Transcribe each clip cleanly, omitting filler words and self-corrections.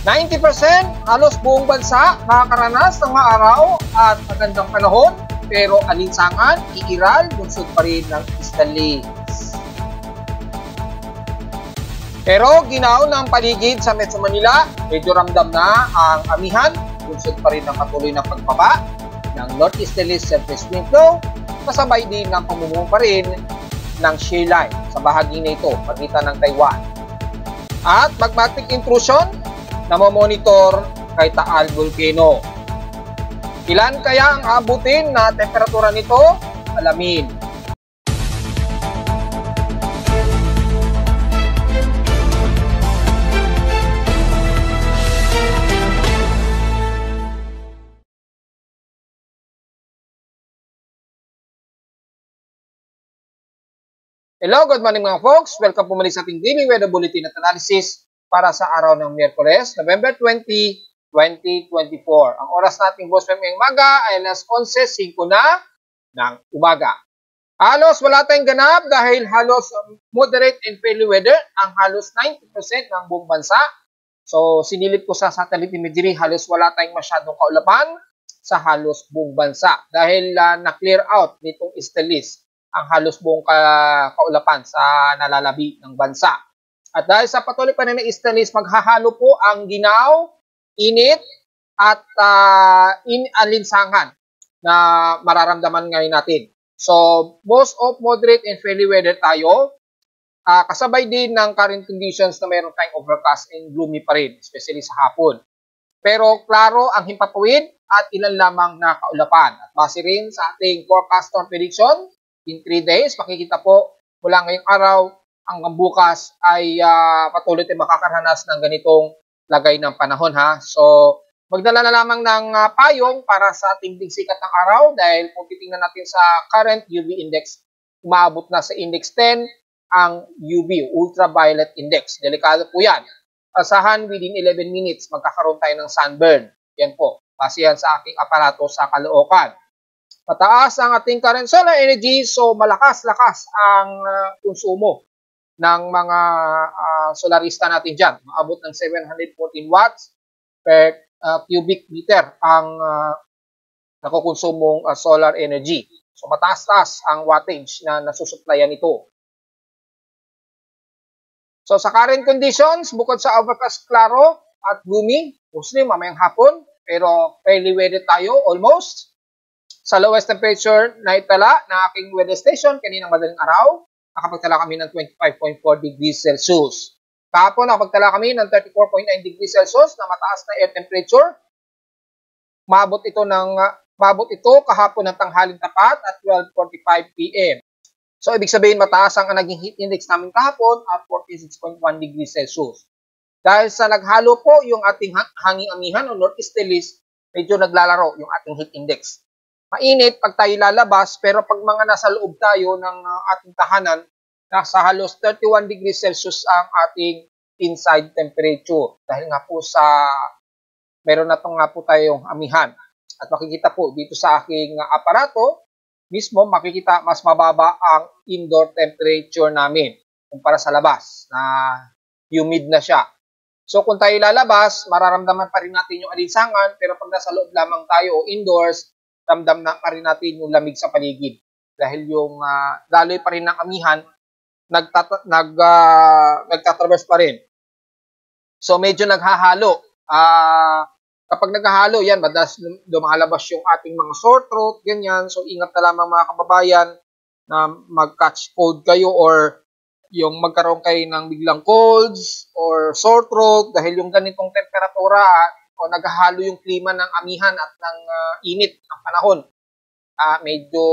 90% halos buong bansa nakakaranas ng maaraw at magandang panahon, pero alinsangan, iiral, lungsod pa rin ng Stanley. Pero ginaw ng paligid sa Metro Manila, medyo ramdam na ang amihan, lungsod pa rin ng patuloy na pagbaba ng northeasterly surface wind flow, kasabay din ng pamumuo pa rin ng shear line sa bahagi na ito, pagitan ng Taiwan. At magmatic intrusion na mamonitor kay Taal Volcano. Ilan kaya ang abutin na temperatura nito? Alamin. Hello, good morning mga folks. Welcome po muli sa ating daily weather bulletin at analysis para sa araw ng Miyerkules, November 20, 2024. Ang oras nating boss ngayong umaga ay alas 11:05 na ng umaga. Halos wala tayong ganap dahil halos moderate and fairly weather ang halos 90% ng buong bansa. So sinilip ko sa satellite imagery, halos wala tayong masyadong kaulapan sa halos buong bansa dahil na-clear out nitong Estelis ang halos buong kaulapan sa nalalabi ng bansa. At dahil sa patuloy pa rin ng Estelis, maghahalo po ang ginaw, init, at alinsangan na mararamdaman ngayon natin. So, most of moderate and fairly weather tayo. Kasabay din ng current conditions na mayroon tayong overcast and gloomy pa rin, especially sa hapon. Pero klaro ang himpapawid at ilan lamang na kaulapan. At base rin sa ating forecast storm prediction, in 3 days, makikita po mula ngayong araw hanggang bukas ay patuloy tayo makakaranas ng ganitong lagay ng panahon ha. So, magdala na lamang ng payong para sa ating sikat ng araw dahil kung titingnan natin sa current UV index, umaabot na sa index 10 ang UV, ultraviolet index. Delikado po yan. Asahan within 11 minutes, magkakaroon tayo ng sunburn. Yan po, base yan sa aking aparato sa Caloocan. Mataas ang ating current solar energy, so malakas-lakas ang konsumo ng mga solarista natin dyan. Maabot ng 714 watts per cubic meter ang nakukonsumong solar energy. So mataas-taas ang wattage na nasusuplayan ito. So sa current conditions, bukod sa overcast, klaro at gloomy, mostly mamayang hapon, pero fairly weather tayo almost. Sa lowest temperature na itala na aking weather station kaninang madaling araw, nakapagtala kami ng 25.4 degrees Celsius. Kahapon nakapagtala kami ng 34.9 degrees Celsius na mataas na air temperature. Maabot ito kahapon ng tanghaling tapat at 12:45 PM. So ibig sabihin mataas ang naging heat index namin kahapon at 46.1 degrees Celsius. Dahil sa naghalo po yung ating hanging amihan o northeasterlies, medyo naglalaro yung ating heat index. Mainit pag tayo lalabas, pero pag mga nasa loob tayo ng ating tahanan, nasa halos 31 degrees Celsius ang ating inside temperature. Dahil nga po meron na nga po tayong amihan. At makikita po dito sa aking aparato, mismo makikita mas mababa ang indoor temperature namin kumpara sa labas na humid na siya. So kung tayo lalabas, mararamdaman pa rin natin yung alinsangan, pero pag nasa loob lamang tayo o indoors, ramdam na pa rin natin yung lamig sa paligid. Dahil yung daloy pa rin ng amihan, nagtatraverse pa rin. So medyo naghahalo. Kapag naghahalo, yan, madalas lumalabas yung ating mga sore throat, ganyan. So ingat na lamang mga kababayan na mag-catch cold kayo or yung magkaroon kayo ng biglang colds or sore throat dahil yung ganitong temperatura o naghahalo yung klima ng amihan at ng init ng panahon. Medyo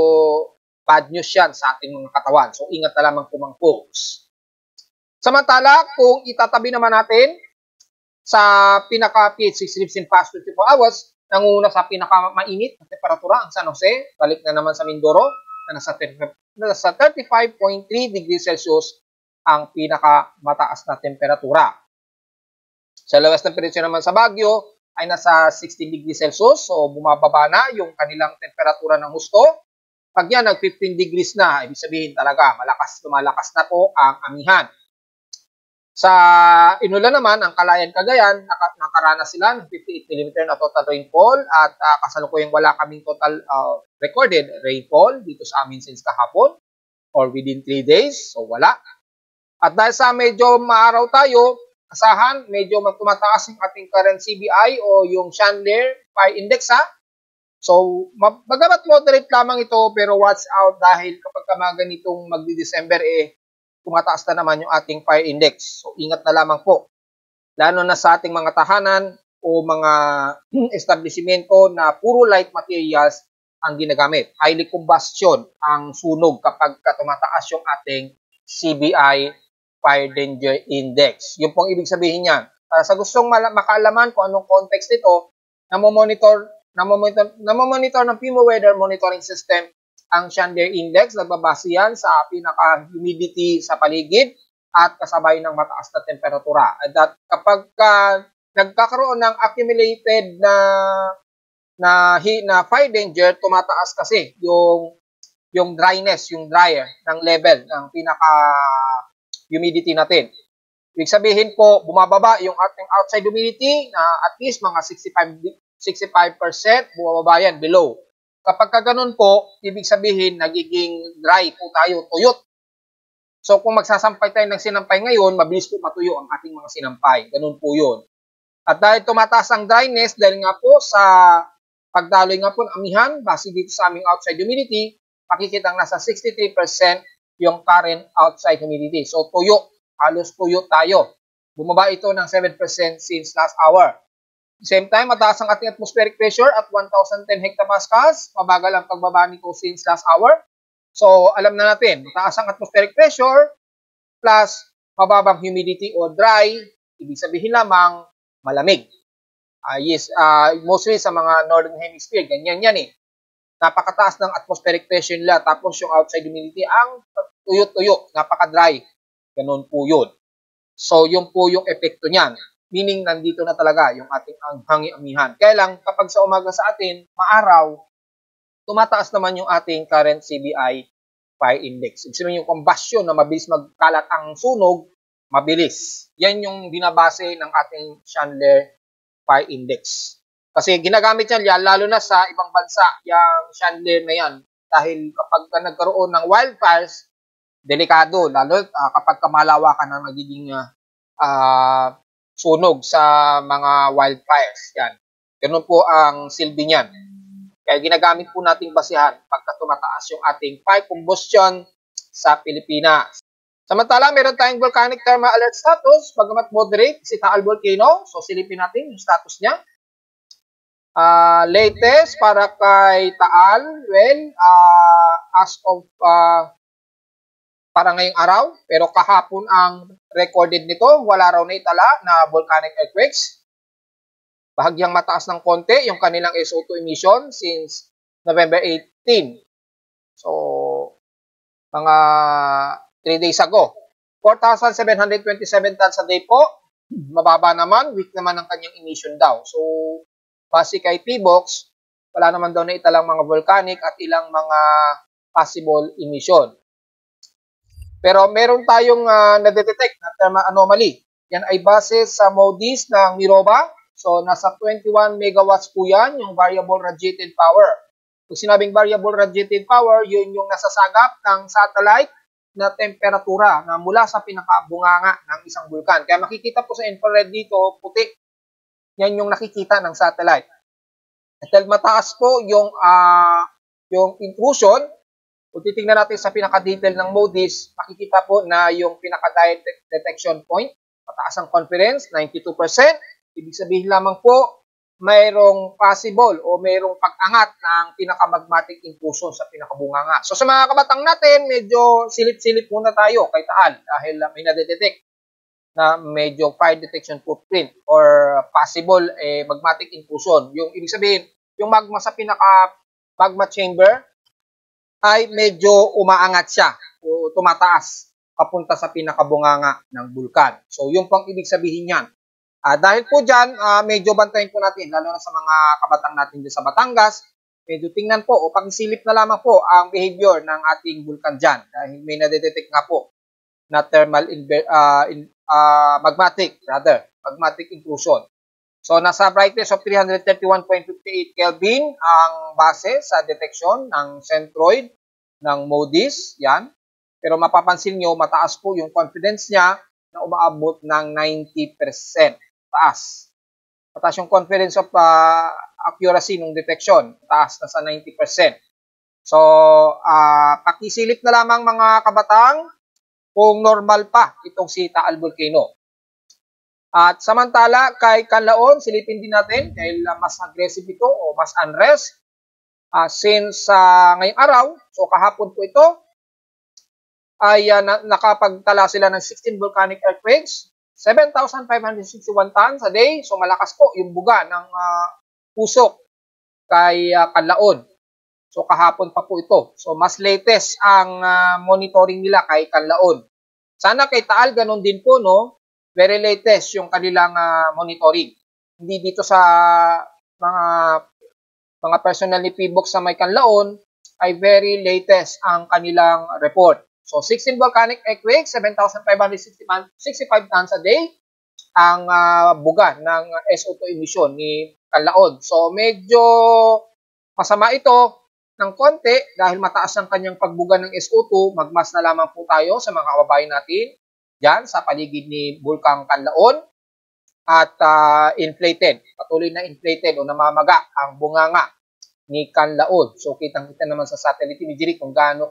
bad news yan sa ating mga katawan. So, ingat na lamang po mga folks. Samantala, kung itatabi naman natin sa pinaka-PH6 sleeps in past 24 hours, nanguna sa pinaka-mainit na temperatura ang San Jose, balik na naman sa Mindoro, na nasa 35.3 degrees Celsius ang pinaka-mataas na temperatura. Sa lowest temperature naman sa Baguio ay nasa 16 degrees Celsius. So, bumababa na yung kanilang temperatura ng husto. Pag yan, nag-15 degrees na, ibig sabihin talaga, lumalakas na po ang amihan. Sa Inulan naman, ang Calayan, Cagayan, nakaranas sila ng 58 mm na total rainfall at kasalukuyang wala kaming total recorded rainfall dito sa amin since kahapon or within 3 days. So wala. At dahil sa medyo maaraw tayo, asahan, medyo tumataas yung ating current CBI o yung Chandler Pi Index ha. So, bagamat moderate lamang ito, pero watch out dahil kapag mga ganitong magdi-December, tumataas na naman yung ating Pi Index. So, ingat na lamang po. Lalo na sa ating mga tahanan o mga establishmento na puro light materials ang ginagamit. Highly combustion ang sunog kapag tumataas yung ating CBI Fire Danger Index. Yung pong ibig sabihin niyan. Sa gustong makaalaman kung anong context nito, namomonitor ng PIMO Weather Monitoring System ang Chandler Index. Nagbabase yan sa pinaka-humidity sa paligid at kasabay ng mataas na temperatura. At kapag nagkakaroon ng accumulated na fire danger, tumataas kasi yung dryness, yung dryer ng level ng pinaka-humidity natin. Ibig sabihin po, bumababa yung ating outside humidity na at least mga 65%, bumababa yan below. Kapag ganun po, ibig sabihin, nagiging dry po tayo, tuyot. So, kung magsasampay tayo ng sinampay ngayon, mabilis po matuyo ang ating mga sinampay. Ganun po yun. At dahil tumataas ang dryness, dahil nga po sa pagdaloy nga po ng amihan, base dito sa aming outside humidity, makikita nasa 63% yung current outside humidity. So, tuyo. Halos tuyo tayo. Bumaba ito ng 7% since last hour. Same time, mataas ang ating atmospheric pressure at 1,010 hectopascals. Mabagal ang pagbaba nito since last hour. So, alam na natin, mataas ang atmospheric pressure plus mababang humidity o dry, ibig sabihin lamang malamig. Yes, mostly sa mga northern hemisphere, ganyan yan eh. Napakataas ng atmospheric pressure nila tapos yung outside humidity ang tuyo-tuyo, napaka-dry. Ganun po yun. So, yun po yung epekto niyan. Meaning, nandito na talaga yung ating hangi-amihan. Kaya lang, kapag sa umaga sa atin, maaraw, tumataas naman yung ating current CBI Fire Index. Ibig sabihin yung combustion na mabilis magkalat ang sunog, mabilis. Yan yung binabase ng ating Chandler Fire Index. Kasi ginagamit yan, lalo na sa ibang bansa, yung Chandler na yan. Dahil kapag nagkaroon ng wildfires, delikado. Lalo kapag kamalawakan ang nagiging sunog sa mga wildfires. Yan. Ganun po ang silbi niyan. Kaya ginagamit po nating basihan pagka tumataas yung ating fire combustion sa Pilipinas. Samantala, meron tayong volcanic thermal alert status, bagamat moderate, si Taal Volcano. So, silipin natin yung status niya. Latest para kay Taal, well, as of para ngayong araw, pero kahapon ang recorded nito, wala raw na itala na volcanic earthquakes. Bahagyang mataas ng konti yung kanilang SO2 emission since November 18. So, mga 3 days ago. 4,727 tons a day po. Mababa naman, weak naman ang kanyang emission daw. So, base kay P-Box, wala naman daw na italang mga volcanic at ilang mga possible emission. Pero meron tayong na-detect na thermal anomaly. Yan ay base sa MODIS ng Miroba. So, nasa 21 megawatts po yan, yung variable radiated power. Kung sinabing variable radiated power, yun yung nasasagap ng satellite na temperatura na mula sa pinakabunganga ng isang bulkan. Kaya makikita po sa infrared dito, puti. Yan yung nakikita ng satellite. At dahil mataas po yung intrusion, kung titingnan natin sa pinaka-detail ng MODIS, makikita po na yung pinaka-direct detection point, mataas ang confidence, 92%. Ibig sabihin lamang po, mayroong possible o mayroong pag-angat ng pinaka-magmatic intrusion sa pinakabunganga. So sa mga kabatang natin, medyo silip-silip muna tayo kay Taal dahil may na-detect na medyo fire detection footprint or possible magmatic intrusion. Yung ibig sabihin, yung magma sa pinaka-magma chamber, ay medyo umaangat siya o tumataas papunta sa pinakabunganga ng bulkan. So, yung pang ibig sabihin yan. Dahil po dyan, medyo bantayin po natin, lalo na sa mga kabatang natin dyan sa Batangas, medyo tingnan po o pagsilip na lamang po ang behavior ng ating bulkan dyan. Dahil may nadedetect nga po na magmatic intrusion. So, nasa brightness of 331.58 Kelvin ang base sa detection ng Centroid ng MODIS. Yan. Pero mapapansin nyo, mataas po yung confidence niya na umaabot ng 90%. Taas. Mataas yung confidence of accuracy ng detection. Taas na sa 90%. So, pakisilip na lamang mga kabatang kung normal pa itong si Taal Volcano. At samantala, kay Canlaon, silipin din natin dahil mas aggressive ito o mas unrest. Since ngayong araw, so kahapon po ito, ay nakapagtala sila ng 16 volcanic earthquakes, 7,561 tons a day. So malakas po yung buga ng pusok kay Canlaon. So kahapon pa po ito. So mas latest ang monitoring nila kay Canlaon. Sana kay Taal ganun din po, no? Very latest yung kanilang monitoring. Hindi dito sa mga personal ni PBOX sa may Canlaon ay very latest ang kanilang report. So 16 volcanic earthquakes, 7,565 tons a day ang buga ng SO2 emission ni Canlaon. So medyo masama ito ng konti dahil mataas ang kanyang pagbuga ng SO2. Magmas na lamang po tayo sa mga kababayan natin dyan sa paligid ni Bulkang Canlaon at inflated, patuloy na inflated o namamaga ang bunganga ni Canlaon. So kitang-kita naman sa satellite imagery kung gaano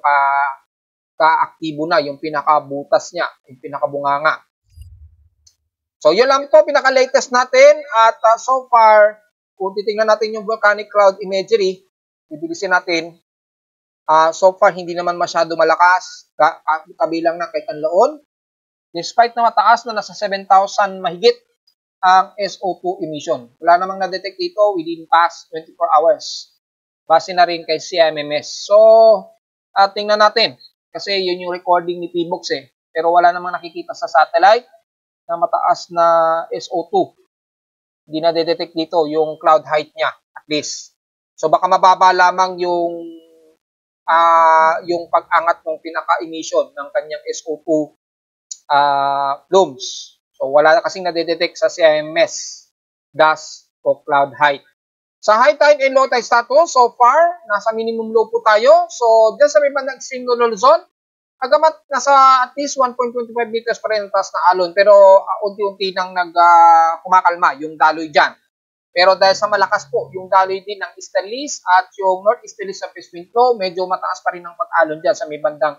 ka-aktibo na yung pinakabutas niya, yung pinakabunganga. So yun lang po, pinaka-latest natin at so far, kung titingnan natin yung volcanic cloud imagery, bibilisin natin, so far hindi naman masyado malakas, kabilang na kay Canlaon. Despite na mataas na nasa 7,000 mahigit ang SO2 emission. Wala namang na-detect dito within past 24 hours. Base na rin kay CMMS. So, tingnan natin. Kasi yun yung recording ni PBOX eh. Pero wala namang nakikita sa satellite na mataas na SO2. Hindi na-detect dito yung cloud height niya at least. So, baka mababa lamang yung pag-angat ng pinaka-emission ng kanyang SO2 plumes. So, wala na kasing nadedetect sa CMS, dust o cloud height. Sa high tide and low tide status, so far, nasa minimum low po tayo. So, dyan sa may bandang extreme lunar zone, agamat nasa at least 1.25 meters pa rin ang taas na alon. Pero, unti-unti nang kumakalma yung daloy dyan. Pero dahil sa malakas po, yung daloy din ng easterlies at yung northeasterlies sa wind flow, medyo mataas pa rin ang pag-alon dyan sa may bandang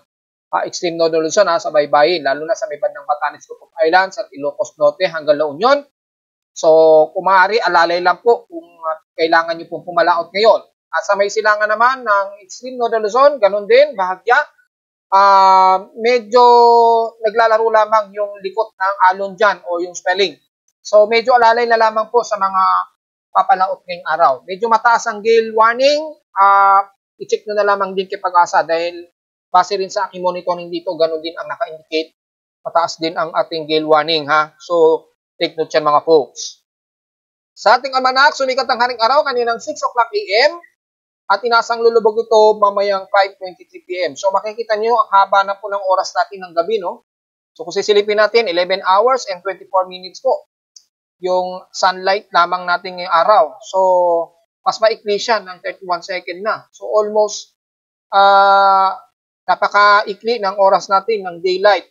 extreme northern Luzon sa baybayin, lalo na sa may bandang Batanes, Cook Islands at Ilocos Norte hanggang La Union. So, kung maaari, alalay lang po kung kailangan nyo pong pumalaot ngayon. At sa may silangan naman ng extreme northern Luzon, ganun din, bahagya. Medyo naglalaro lamang yung likot ng alon dyan o yung spelling. So, medyo alalay na lamang po sa mga papalaot ngayong araw. Medyo mataas ang gale warning. I-check nyo na lamang din kay Pag-asa dahil base rin sa aking monitoring dito, ganun din ang naka-indicate. Mataas din ang ating gale warning, ha? So, take note yan mga folks. Sa ating almanac, sumikat ang haring araw kaninang 6 o'clock AM at inasang lulubog ito mamayang 5:23 PM. So, makikita nyo, ang haba na po ng oras natin ng gabi, no? So, kung sisilipin natin, 11 hours and 24 minutes po yung sunlight lamang natin ngayong araw. So, mas maikli siya ng 31 second na. So, almost napaka-ikli ng oras natin ng daylight.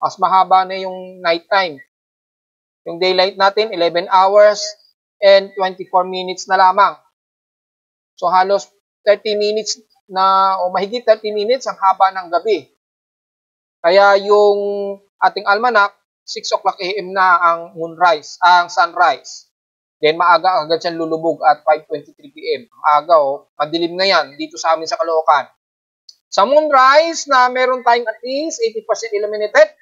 Mas mahaba na yung night time. Yung daylight natin, 11 hours and 24 minutes na lamang. So, halos 30 minutes na, o mahigit 30 minutes ang haba ng gabi. Kaya yung ating almanac, 6 o'clock AM na ang moonrise, ang sunrise. Then, maaga agad siyang lulubog at 5:23 PM. Aga, madilim na yan dito sa amin sa Caloocan. Sa moonrise na meron tayong at least 80% illuminated,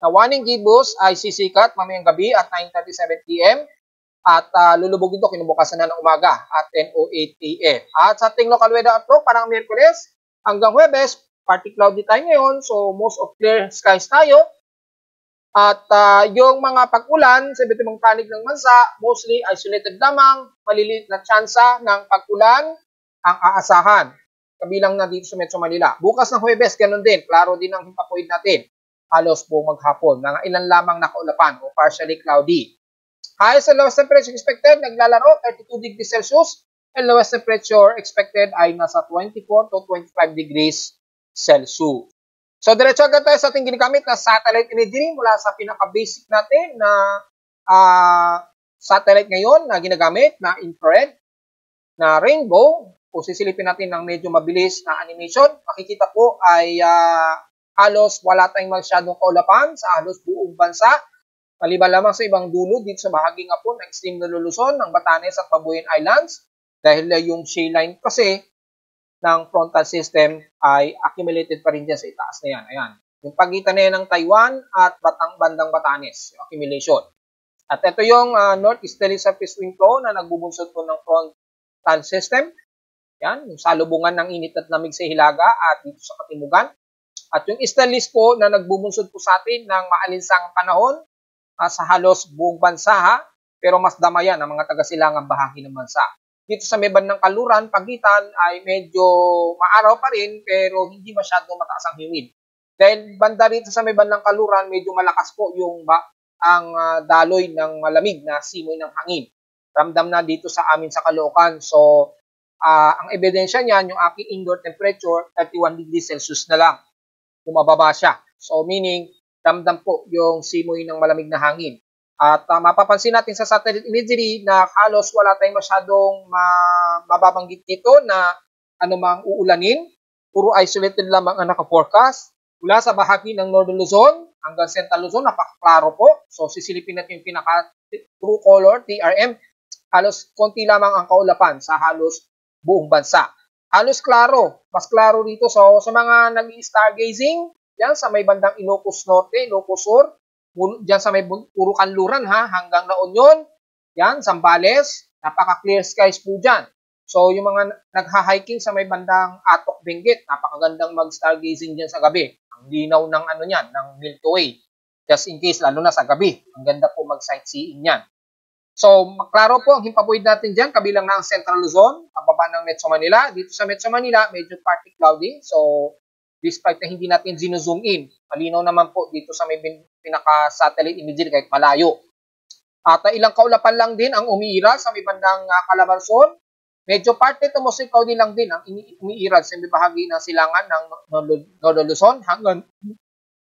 na warning gibbous ay sisikat mamayang gabi at 9:37 PM at lulubog ito kinubukasan na ng umaga at 10:08 AM. At sa ating local weather outlook, parang Miyerkules hanggang Huwebes, partly cloudy tayo ngayon, so most of clear skies tayo. At yung mga pag-ulan sa iba't ibang panig ng bansa, mostly isolated lamang, maliliit na tsansa ng pag-ulan ang aasahan. Kabilang na dito sa Metro Manila. Bukas ng Huwebes, ganun din. Klaro din ang himpapoid natin. Halos buong maghapon. Mga ilan lamang nakaulapan o partially cloudy. Highest and lowest temperature expected, naglalaro 32 degrees Celsius, and lowest temperature expected ay nasa 24 to 25 degrees Celsius. So, diretso agad tayo sa ating ginagamit na satellite imagery mula sa pinaka-basic natin na satellite ngayon na ginagamit na infrared, na rainbow. Kung sisilipin natin ng medyo mabilis na animation, makikita po ay halos wala tayong masyadong kaulapan sa halos buong bansa. Maliban lamang sa ibang dulo dito sa bahagi nga po ng extreme na Luzon ng Batanes at Babuyan Islands dahil yung shale line kasi ng frontal system ay accumulated pa rin dyan sa itaas na yan. Ayan. Yung pagitan na yan ng Taiwan at bandang Batanes, yung accumulation. At ito yung northeasterly surface wind flow na nagbubunsod po ng frontal system. Yan, yung salubungan ng init at lamig sa Hilaga at dito sa Katimugan. At yung easterlies po na nagbubunsod po sa atin ng maalinsang panahon sa halos buong bansa ha, pero mas damayan ang mga taga-silangang bahagi ng bansa. Dito sa may bandang kaluran, pagitan ay medyo maaraw pa rin pero hindi masyadong mataas ang hangin. Dahil banda rito sa may bandang kaluran, medyo malakas po yung ang daloy ng malamig na simoy ng hangin. Ramdam na dito sa amin sa Caloocan. So, ang ebidensya niyan, yung aking indoor temperature, 31 degrees Celsius na lang. Bumababa siya. So, meaning, ramdam po yung simoy ng malamig na hangin. At mapapansin natin sa satellite imagery na halos wala tayong masyadong mababanggit dito na anumang uulanin. Puro isolated lamang ang naka-forecast. Mula sa bahagi ng Northern Luzon hanggang Central Luzon, napakaklaro po. So, sisilipin natin yung pinaka-true color, TRM. Halos konti lamang ang kaulapan sa halos buong bansa. Halos klaro. Mas klaro dito. So, sa mga nag-stargazing, yan sa may bandang Ilocos Norte, Ilocos Sur, diyan sa may puro kanluran ha, hanggang La Union, yan, Zambales, napaka-clear skies po dyan. So, yung mga nagha-hiking sa may bandang Atok, Benguet, napakagandang mag-stargazing dyan sa gabi. Ang linaw ng ano yan, ng Milky Way. Just in case, lalo na sa gabi, ang ganda po mag-sightseeing yan. So, maklaro po ang himpabuid natin dyan, kabilang na ang Central Luzon, pababa ng Metro Manila. Dito sa Metro Manila, medyo partly cloudy. So, despite na hindi natin zino-zoom in, malinaw naman po dito sa may pinaka-satellite imagery kahit malayo. At ilang kaulapan lang din ang umiiral sa may bandang Calabarzon. Medyo parte to mostly cloudy lang din ang umiiral sa may bahagi ng silangan ng Northern Luzon hanggang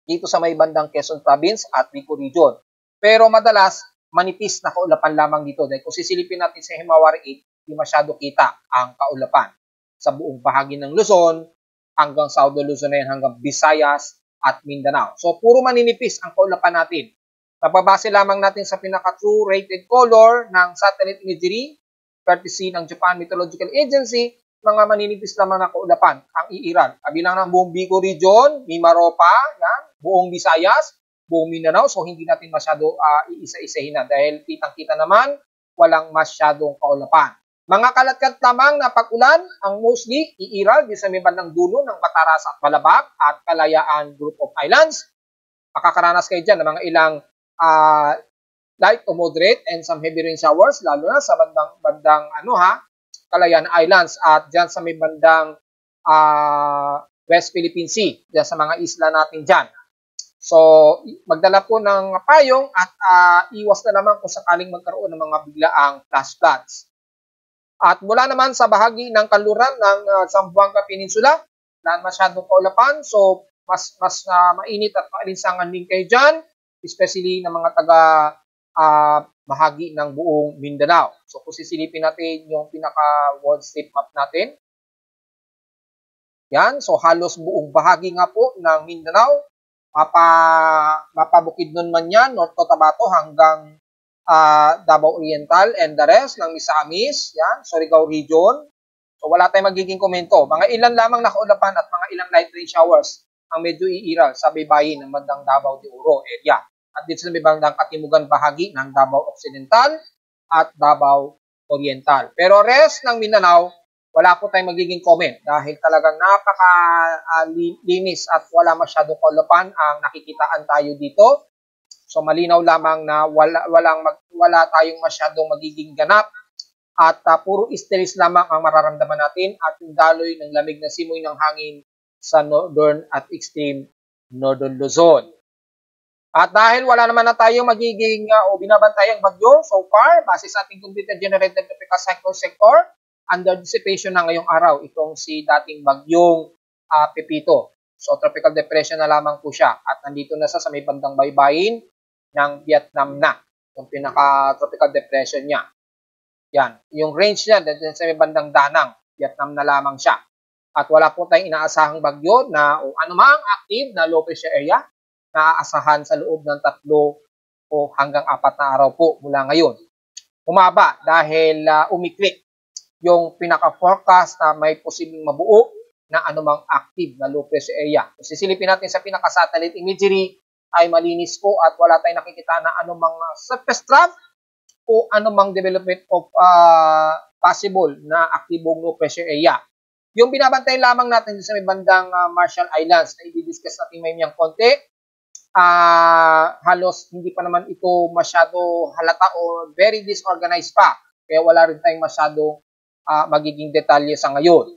dito sa may bandang Quezon Province at Bicol Region. Pero madalas, manipis na kaulapan lamang dito dahil kung sisilipin natin sa Himawari 8, hindi masyado kita ang kaulapan sa buong bahagi ng Luzon hanggang Southern Luzon na yan, hanggang Visayas at Mindanao. So, puro maninipis ang kaulapan natin. Napabase lamang natin sa pinaka-true rated color ng satellite imagery, courtesy ng Japan Meteorological Agency, mga maninipis lamang na kaulapan ang iiral. Kabilang ng buong Bicol Region, Mimaropa, yan, buong Visayas, buong Mindanao. So, hindi natin masyado iisa-isahin na dahil kitang-kita naman, walang masyadong kaulapan. Mga kalatkat lamang na pag-ulan ang mostly iiral di sa may bandang dulo ng Bataras at Balabac at Kalayaan Group of Islands. Makakaranas kayo dyan ng mga ilang light to moderate and some heavy rain showers, lalo na sa bandang Kalayaan Islands at dyan sa may bandang West Philippine Sea, dyan sa mga isla natin dyan. So, magdala po ng payong at iwas na naman kung sakaling magkaroon ng mga biglaang flash floods. At mula naman sa bahagi ng kanluran ng Zamboanga Peninsula, na masyadong kaulapan, so mas mainit at maalinsangan din kayo dyan, especially ng mga taga bahagi ng buong Mindanao. So kung sisilipin natin yung pinaka-world state map natin, yan, so halos buong bahagi nga po ng Mindanao, mapabukid nun man yan, North Cotabato hanggang Davao Oriental and the rest ng Misamis, yan, Surigao Region. So wala tayong magiging komento. Mga ilan lamang nakaulapan at mga ilang light rain showers ang medyo iiral sa baybayin ng bandang Davao de Oro area. At dito sa bandang Katimugan bahagi ng Davao Occidental at Davao Oriental. Pero rest ng Mindanao, wala po tayong magiging comment dahil talagang napaka-linis at wala masyadong kaulapan ang nakikitaan tayo dito. So malinaw lamang na wala tayong masyadong magiging ganap at puro easteries lamang ang mararamdaman natin at yung daloy ng lamig na simoy ng hangin sa northern at extreme northern Luzon. At dahil wala naman na tayong magiging o binabantayang bagyo so far, base sa ating computer-generated tropical cyclone sector, under dissipation na ngayong araw itong si dating bagyong Pepito. So tropical depression na lamang po siya at nandito na sa may bandang baybayin ng Vietnam na, yung pinaka-tropical depression niya. Yan, yung range niya sa may bandang Danang, Vietnam na lamang siya. At wala po tayong inaasahang bagyo na o anumang active na low pressure area na aasahan sa loob ng 3 o hanggang 4 na araw po mula ngayon. Humaba dahil umiklik yung pinaka-forecast na may posibleng mabuo na anumang active na low pressure area. Kung sisilipin natin sa pinaka-satellite imagery ay malinis po at wala tayong nakikita na anumang surface trough o anumang development of possible na aktibong low pressure area. Yung binabantay lamang natin sa may bandang Marshall Islands na i-discuss natin may miyang konti, halos hindi pa naman ito masyado halata o very disorganized pa. Kaya wala rin tayong masyado magiging detalye sa ngayon.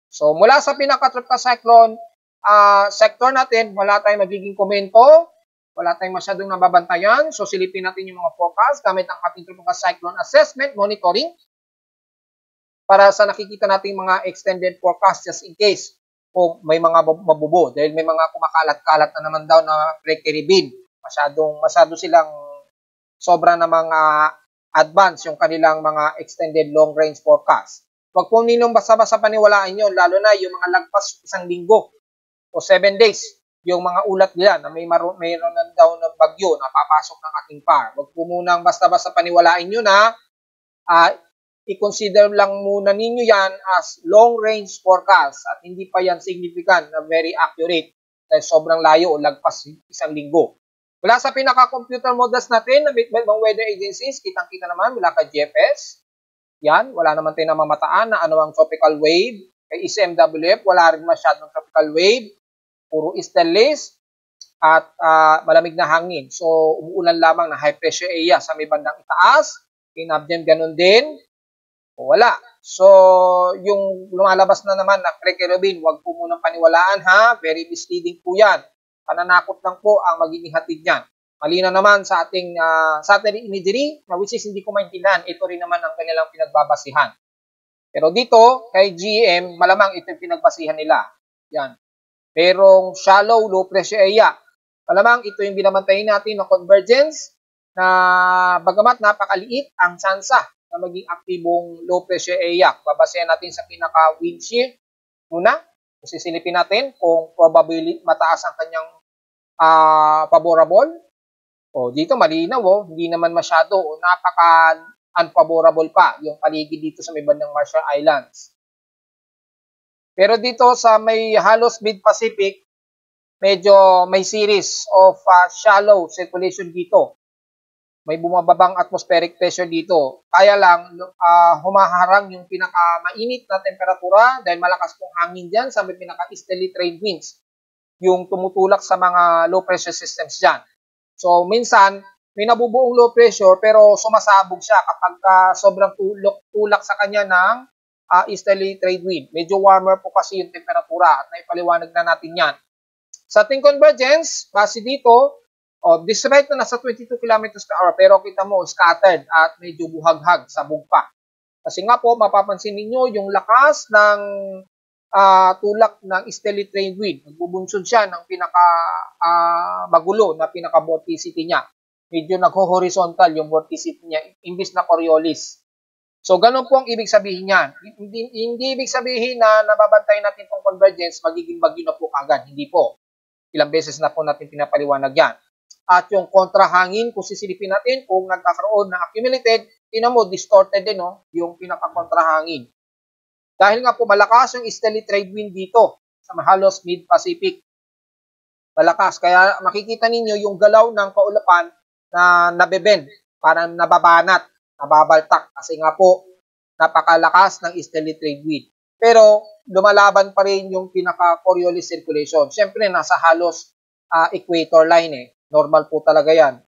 So mula sa pinaka-tropical cyclone sector natin, wala tayong magiging komento, wala tayong masyadong nababantayan. So silipin natin yung mga forecast gamit ang ating tropical cyclone assessment monitoring para sa nakikita natin mga extended forecast just in case kung may mga mabubo dahil may mga kumakalat-kalat na naman daw na pre-Caribbean. Masyado silang sobra na mga advance yung kanilang mga extended long range forecast. Huwag po ninyong basta-basta paniwalaan yun, lalo na yung mga lagpas 1 linggo o 7 days, yung mga ulat nila na mayroon na daw ng bagyo na papasok ng ating PAR. Huwag po munang basta-basta paniwalain nyo na i-consider lang muna ninyo yan as long-range forecast at hindi pa yan significant na very accurate dahil sobrang layo o lagpas 1 linggo. Mula sa pinaka-computer models natin, na mga weather agencies, kitang-kita naman mula kay GFS. Yan, wala naman tayo namamataan na ano ang tropical wave. Kay ECMWF, wala rin masyadong tropical wave. Puro easterlies at malamig na hangin. So, umuulan lamang na high pressure area sa may bandang itaas. Kinabdem ganun din. O, wala. So, yung lumalabas na naman na pre-Caribbean, huwag po munang paniwalaan ha. Very misleading po yan. Pananakot lang po ang magiging hatid niyan. Malinaw naman sa ating satellite imagery, which is hindi ko maintindihan. Ito rin naman ang kanilang pinagbabasihan. Pero dito, kay GM, malamang ito yung pinagbasihan nila. Yan. Pero shallow, low pressure area. Malamang ito yung binabantayin natin na convergence na bagamat napakaliit ang tsansa na maging aktibong low pressure area. Babasehan natin sa pinaka-wind shear muna. Sisilipin natin kung probability mataas ang kanyang favorable. O, dito malinaw, hindi naman masyado o napaka-unfavorable pa yung paligid dito sa may bandang Marshall Islands. Pero dito sa may halos mid-Pacific, medyo may series of shallow circulation dito. May bumababang atmospheric pressure dito. Kaya lang, humaharang yung pinaka-mainit na temperatura dahil malakas pong hangin dyan sa may pinaka-easterly trade winds. Yung tumutulak sa mga low pressure systems dyan. So, minsan, may nabubuong low pressure pero sumasabog siya kapag sobrang tulak sa kanya ng easterly trade wind. Medyo warmer po kasi yung temperatura at naipaliwanag na natin yan. Sa ating convergence, base dito, despite na nasa 22 km per hour pero kita mo scattered at medyo buhaghag, sabog pa. Kasi nga po, mapapansin ninyo yung lakas ng tulak ng easterly trade wind. Nagbubunsod siya ng magulo na pinaka-vorticity niya. Medyo nagho-horizontal yung vorticity niya imbis na Coriolis. So, ganun po ang ibig sabihin niyan. Hindi ibig sabihin na nababantayan natin itong convergence, magiging bagyo na po agad. Hindi po. Ilang beses na po natin pinapaliwanag yan. At yung kontrahangin, kung sisilipin natin, kung nagkakaroon ng accumulated, tinan mo, distorted din, yung pinaka-kontrahangin. Dahil nga po malakas yung easterly trade wind dito sa halos mid-Pacific. Malakas. Kaya makikita ninyo yung galaw ng kaulapan na nabebend, parang nababanat, nababaltak. Kasi nga po napakalakas ng easterly trade wind. Pero lumalaban pa rin yung pinaka-Coriolis circulation. Siyempre nasa halos equator line Normal po talaga yan.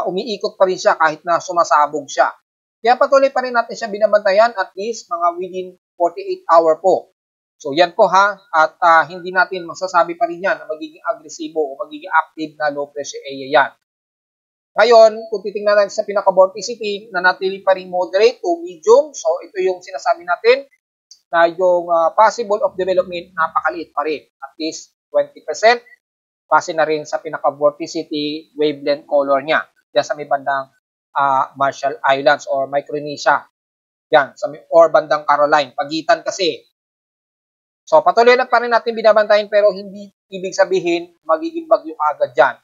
Umiikot pa rin siya kahit na sumasabog siya. Kaya patuloy pa rin natin siya binabantayan at least mga within 48 hour po. So yan po ha, at hindi natin masasabi pa rin yan na magiging agresibo o magiging active na low pressure area yan. Ngayon, kung titingnan natin sa pinaka-vorticity, nanatili pa rin moderate to medium. So ito yung sinasabi natin na yung possible of development napakaliit pa rin. At least 20%. Base na rin sa pinaka-vorticity wavelength color niya. Diyan sa may bandang Marshall Islands or Micronesia. Yan, or bandang Caroline. Pagitan kasi. So patuloy na pa rin natin binabantayan pero hindi ibig sabihin magiging bagyo agad dyan.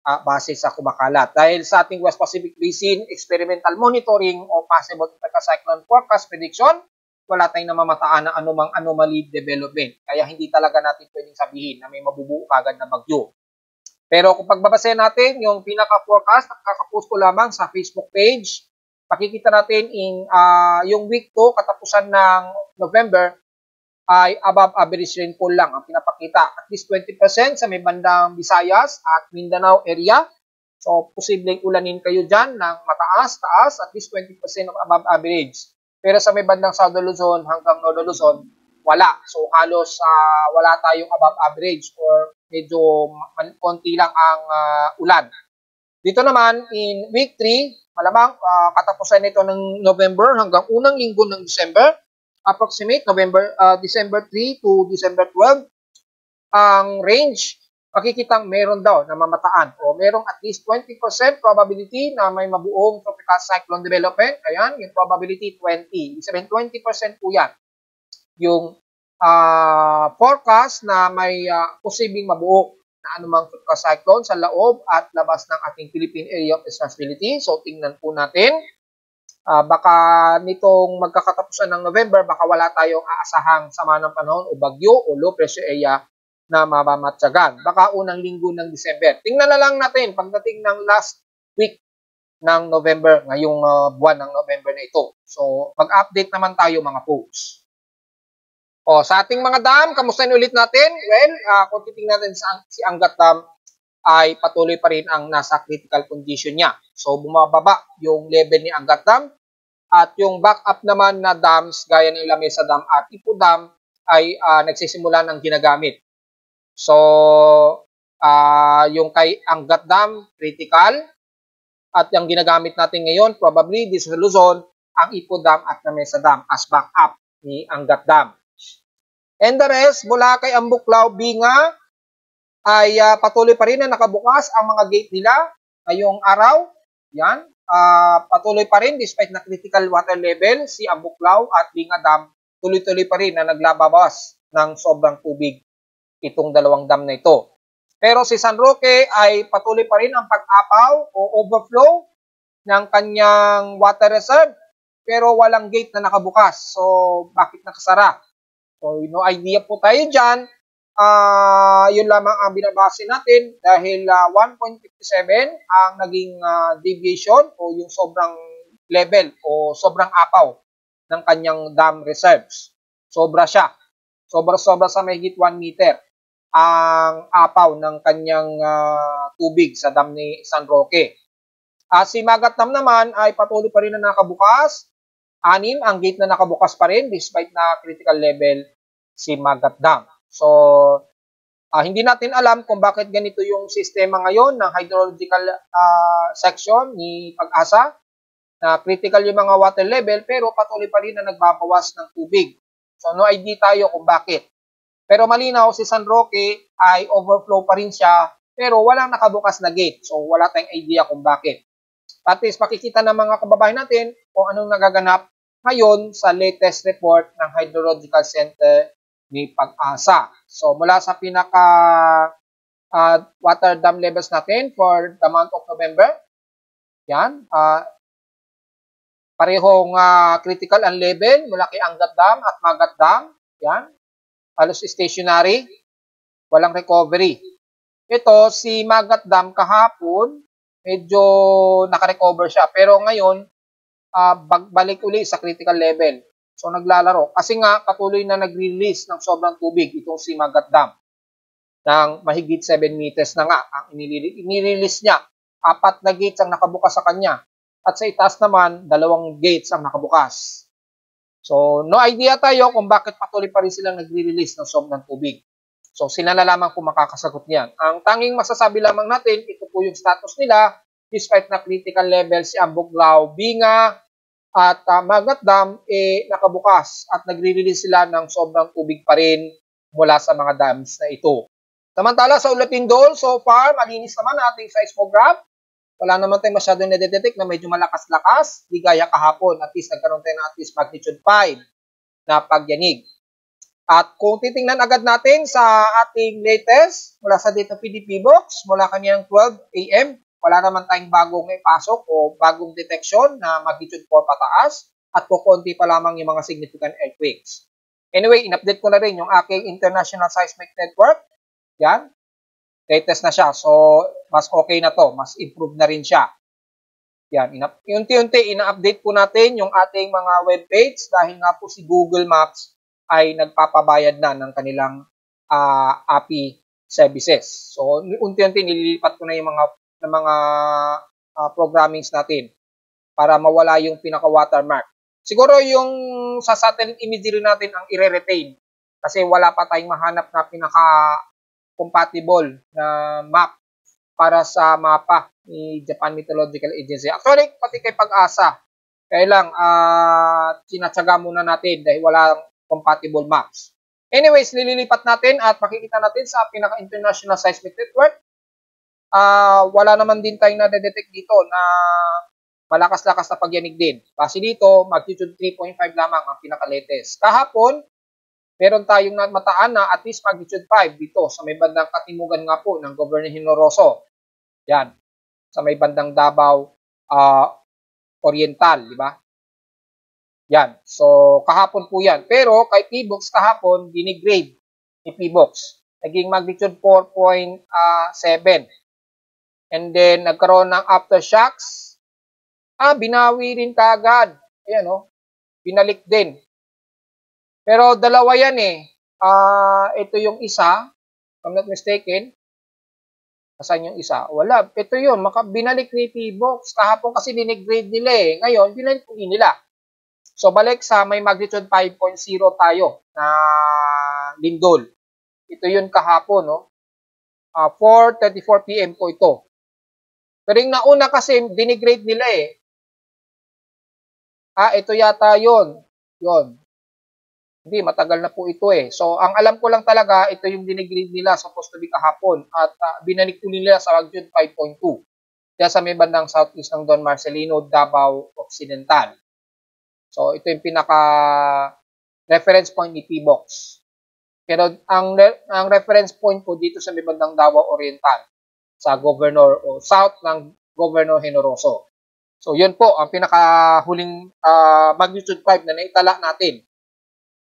Base sa kumakalat. Dahil sa ating West Pacific Basin experimental monitoring o possible cyclone forecast prediction, wala tayong namamataan ng anumang anomaly development. Kaya hindi talaga natin pwedeng sabihin na may mabubuo agad na bagyo. Pero kung pagbabasahin natin yung pinaka-forecast, kakapost ko lamang sa Facebook page, pakikita natin yung week 2, katapusan ng November, ay above average rainfall lang ang pinapakita. At least 20% sa may bandang Visayas at Mindanao area. So, posibleng ulanin kayo dyan ng mataas, at least 20% of above average. Pero sa may bandang South Luzon hanggang North Luzon, wala. So, halos wala tayong above average or medyo konti lang ang ulan. Dito naman, in week 3, malamang katapusan nito ng November hanggang unang linggo ng December, approximate December 3 to December 12, ang range, makikitang meron daw na mamataan o merong at least 20% probability na may mabuong tropical cyclone development. Ayan, yung probability 20. Sabihin 20% po yan. Yung forecast na may posibleng mabuo na anumang tropical cyclone sa loob at labas ng ating Philippine Area of Responsibility. So, tingnan po natin. Baka nitong magkakatapusan ng November, baka wala tayong aasahang sama ng panahon o bagyo o low pressure area na mamamatsagan. Baka unang linggo ng December. Tingnan na lang natin pagdating ng last week ng November, ngayong buwan ng November na ito. So, mag-update naman tayo mga folks. Sa ating mga dam, kamustahin ulit natin? Well, kung titingnan natin si Angat Dam, ay patuloy pa rin ang nasa critical condition niya. So, bumababa yung level ni Angat Dam at yung backup naman na dams gaya ng Lamesa Dam at Ipo Dam ay nagsisimula ng ginagamit. So, yung kay Angat Dam, critical at yung ginagamit natin ngayon, probably dito sa Luzon, ang Ipo Dam at Lamesa Dam as backup ni Angat Dam. And the rest, Boracay, Ambuklao, Binga, ay patuloy pa rin na nakabukas ang mga gate nila ngayong araw. Yan. Patuloy pa rin despite na critical water level si Ambuklao at Binga Dam, tuloy-tuloy pa rin na naglabawas ng sobrang tubig itong dalawang dam na ito. Pero si San Roque ay patuloy pa rin ang pag-apaw o overflow ng kanyang water reserve pero walang gate na nakabukas. So, bakit nakasara? So, no idea po tayo dyan. Yun lamang ang binabase natin dahil 1.57 ang naging deviation o yung sobrang level o sobrang apaw ng kanyang dam reserves. Sobra siya. Sobra-sobra sa mahigit 1 meter ang apaw ng kanyang tubig sa dam ni San Roque. Si Magat Dam naman ay patuloy pa rin na nakabukas. 6 ang gate na nakabukas pa rin despite na critical level si Magat Dam. So, hindi natin alam kung bakit ganito yung sistema ngayon ng hydrological section ni Pag-asa na critical yung mga water level pero patuloy pa rin na nagbabawas ng tubig. So, no idea tayo kung bakit. Pero malinaw, si San Roque ay overflow pa rin siya pero walang nakabukas na gate. So, wala tayong idea kung bakit. At least, makikita ng mga kababayan natin kung anong nagaganap ngayon sa latest report ng Hydrological Center ni Pag-asa. So, mula sa pinaka water dam levels natin for the month of November, yan, parehong critical ang level mula kay Angat Dam at Magat Dam, yan, halos stationary, walang recovery. Ito, si Magat Dam kahapon, medyo nakarecover siya, pero ngayon, balik uli sa critical level. So, naglalaro. Kasi nga, patuloy na nag-release ng sobrang tubig itong si Magat Dam ng mahigit 7 meters na nga ang inirelease niya. 4 na gates ang nakabukas sa kanya. At sa itaas naman, 2 gates ang nakabukas. So, no idea tayo kung bakit patuloy pa rin silang nagre-release ng sobrang tubig. So, sila na lamang kung makakasagot niyan. Ang tanging masasabi lamang natin, ito po yung status nila, despite na critical level si Ambuglao, Binga, at Magat Dam, nakabukas at nagre-release sila ng sobrang tubig pa rin mula sa mga dams na ito. Samantala, sa Ulapindol, so far, malinis naman ating seismograph. Wala naman tayong masyadong na-detect na medyo malakas-lakas, di gaya kahapon. At least nagkaroon tayo ng at least magnitude 5 na pagyanig. At kung titingnan agad natin sa ating latest mula sa data PDP box, mula kaniyang 12 AM, wala naman tayong bagong may pasok o bagong detection na magnitude 4 pataas at kukunti pa lamang yung mga significant earthquakes. Anyway, in-update ko na rin yung aking International Seismic Network. Yan. Latest na siya. So, mas okay na to. Mas improve na rin siya. Yan. Unti-unti, ina-update po natin yung ating mga webpage dahil nga po si Google Maps ay nagpapabayad na ng kanilang API services. So, unti-unti, nililipat ko na yung mga programmings natin para mawala yung pinaka-watermark. Siguro yung sa satellite imagery natin ang i-retain kasi wala pa tayong mahanap na pinaka-compatible na map para sa mapa ni Japan Meteorological Agency. Actually, pati kay Pag-asa, kaya lang sinatsaga muna natin dahil walang compatible maps. Anyways, nililipat natin at makikita natin sa pinaka-International Seismic Network. Wala naman din tayong na-detect dito na malakas-lakas na pagyanig din. Kasi dito, magnitude 3.5 lamang ang pinaka-latest. Kahapon, meron tayong mataan na at least magnitude 5 dito sa may bandang katimugan nga po ng Governor Generoso. Yan. Sa may bandang Davao Oriental, di ba? Yan. So, kahapon po yan. Pero, kay P-Box kahapon, dinigrade ni P-Box. Naging magnitude 4.7. And then, nagkaroon ng aftershocks. Binawi rin kaagad. Ayan, oh. Binalik din. Pero, dalawa yan eh. Ito yung isa. If I'm not mistaken. Asan yung isa? Wala. Ito yun. Binalik ni P-Box. Kahapon kasi dinigrade nila eh. Ngayon, binalik po nila. So, balik sa may magnitude 5.0 tayo na lindol. Ito yun kahapon, no? 4:34 PM po ito. Pero yung nauna kasi, dinigrade nila eh. Ito yata yun. Yun. Hindi, matagal na po ito eh. So, ang alam ko lang talaga, ito yung dinigrade nila supposed to be kahapon. At binalik po nila sa magnitude 5.2. Kaya sa may bandang southeast ng Don Marcelino, Davao Occidental. So, ito yung pinaka-reference point ni P-Box. Pero ang reference point po dito sa may bandang Davao Oriental sa Governor o south ng Governor Generoso. So, yun po ang pinaka-huling magnitude 5 na naitala natin.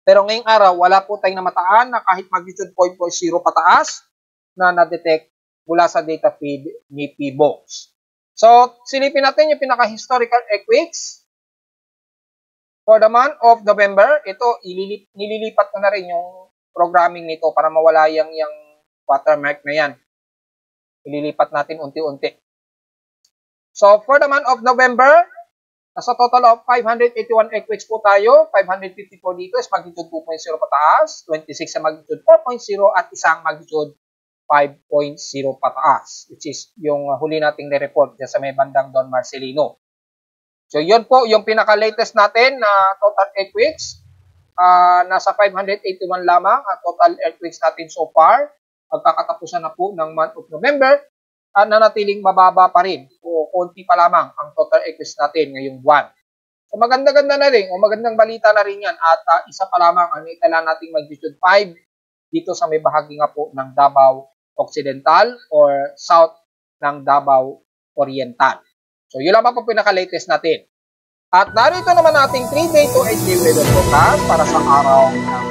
Pero ngayong araw, wala po tayong namataan na kahit magnitude 4.0 pataas na na-detect mula sa data feed ni P-Box. So, silipin natin yung pinaka-historical earthquakes. For the month of November, ito, nililipat ko na rin yung programming nito para mawala yung watermark na yan. Ililipat natin unti-unti. So, for the month of November, nasa total of 581 earthquakes po tayo. 554 dito is magnitude 2.0 pataas, 26 sa magnitude 4.0 at isang magnitude 5.0 pataas, which is yung huli nating nireport dyan sa may bandang Don Marcelino. So, yun po yung pinaka-latest natin na total earthquakes. Nasa 581 lamang ang total earthquakes natin so far. Pagkakatapusan na po ng month of November at nanatiling mababa pa rin o konti pa lamang ang total earthquakes natin ngayong buwan. So, maganda-ganda na rin o magandang balita na rin yan at isa pa lamang ang naitala nating magnitude 5 dito sa may bahagi nga po ng Davao Occidental or south ng Davao Oriental. So, yun lang po pinaka-latest natin. At narito naman ating 3-day to 8-day weather forecast para sa araw ng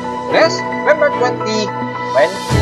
November 20, 2022.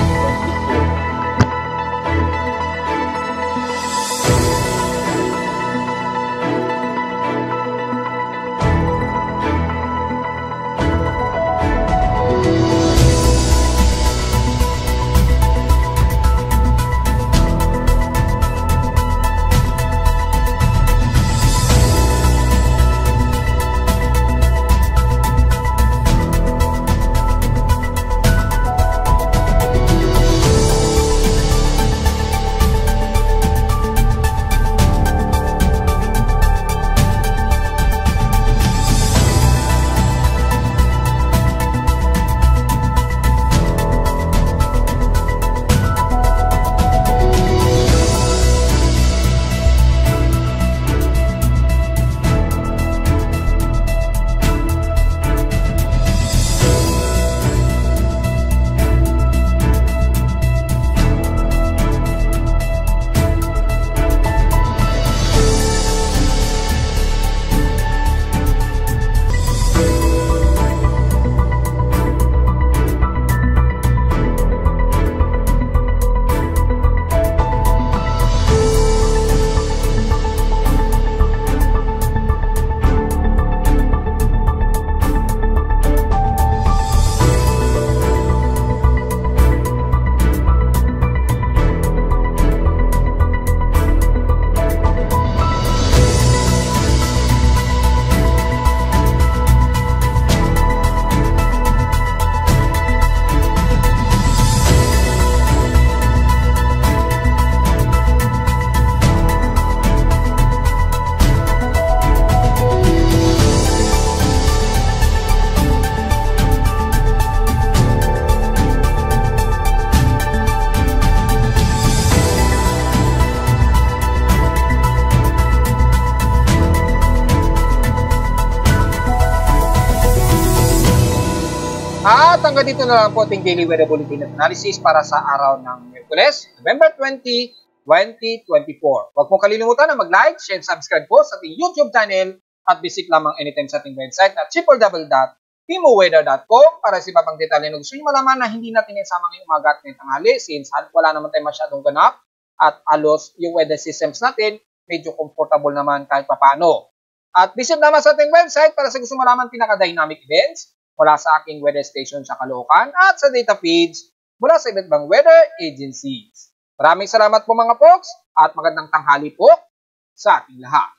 At hanggang dito na lang po ating Daily Weather Bulletin at Analysis para sa araw ng Miyerkules, November 20, 2024. Huwag pong kalilimutan na mag-like, share, and subscribe po sa ating YouTube channel at visit lamang anytime sa ating website na www.timoweather.com para sa iba pang detalye na gusto nyo malaman na hindi natin isama ngayong umaga at ngayong tanghali since wala naman tayo masyadong ganap at alos yung weather systems natin medyo comfortable naman kahit papano. At visit naman sa ating website para sa gusto malaman pinaka-dynamic events mula sa aking weather station sa Caloocan at sa data feeds mula sa iba't ibang weather agencies. Maraming salamat po mga folks at magandang tanghali po sa ating lahat.